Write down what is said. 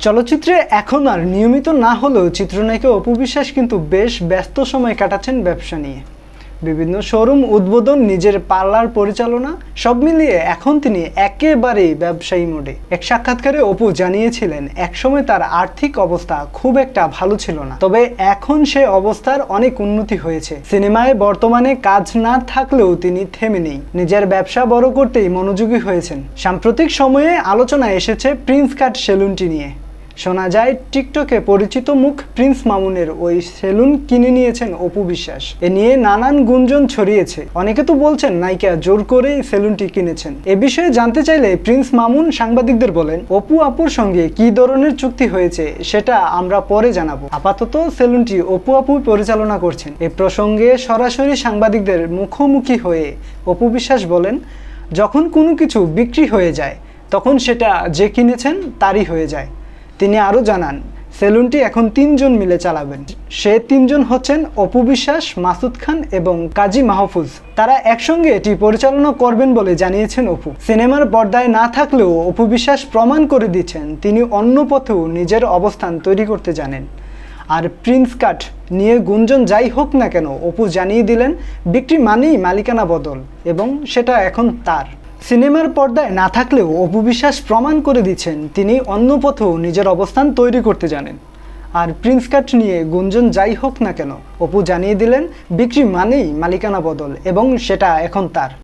চলচ্চিত্রে এখন আর নিয়মিত না হলেও চিত্রনায়িকা অপু বিশ্বাস কিন্তু বেশ ব্যস্ত সময় কাটাচ্ছেন ব্যবসা নিয়ে। বিভিন্ন শোরুম উদ্বোধন, নিজের পার্লার পরিচালনা, সব মিলিয়ে এখন তিনি একেবারেই ব্যবসায়ী মোডে। এক সাক্ষাৎকারে অপু জানিয়েছিলেন একসময় তার আর্থিক অবস্থা খুব একটা ভালো ছিল না, তবে এখন সে অবস্থার অনেক উন্নতি হয়েছে। সিনেমায় বর্তমানে কাজ না থাকলেও তিনি থেমে নেই, নিজের ব্যবসা বড় করতেই মনোযোগী হয়েছেন। সাম্প্রতিক সময়ে আলোচনা এসেছে প্রিন্স কাট সেলুনটি নিয়ে। শোনা যায় টিকটকে পরিচিত মুখ প্রিন্স মামুনের ওই সেলুন কিনে নিয়েছেন অপু বিশ্বাস। এ নিয়ে নানান গুঞ্জন ছড়িয়েছে। অনেকে তো বলছেন নায়িকা জোর করেই সেলুনটি কিনেছেন। এ বিষয়ে জানতে চাইলে প্রিন্স মামুন সাংবাদিকদের বলেন, অপু আপুর সঙ্গে কি ধরনের চুক্তি হয়েছে সেটা আমরা পরে জানাবো। আপাতত সেলুনটি অপু আপুই পরিচালনা করছেন। এ প্রসঙ্গে সরাসরি সাংবাদিকদের মুখোমুখি হয়ে অপু বিশ্বাস বলেন, যখন কোনো কিছু বিক্রি হয়ে যায় তখন সেটা যে কিনেছেন তারই হয়ে যায়। তিনি আরও জানান, সেলুনটি এখন 3 জন মিলে চালাবেন। সে 3 জন হচ্ছেন অপু বিশ্বাস, মাসুদ খান এবং কাজী মাহফুজ। তারা একসঙ্গে এটি পরিচালনা করবেন বলে জানিয়েছেন অপু। সিনেমার পর্দায় না থাকলেও অপু বিশ্বাস প্রমাণ করে দিচ্ছেন তিনি অন্য পথেও নিজের অবস্থান তৈরি করতে জানেন। আর প্রিন্স কাট নিয়ে গুঞ্জন যাই হোক না কেন, অপু জানিয়ে দিলেন বিক্রি মানেই মালিকানা বদল এবং সেটা এখন তার। সিনেমার পর্দায় না থাকলেও অপু বিশ্বাস প্রমাণ করে দিচ্ছেন তিনি অন্য পথেও নিজের অবস্থান তৈরি করতে জানেন। আর প্রিন্স কাট নিয়ে গুঞ্জন যাই হোক না কেন, অপু জানিয়ে দিলেন বিক্রি মানেই মালিকানা বদল এবং সেটা এখন তার।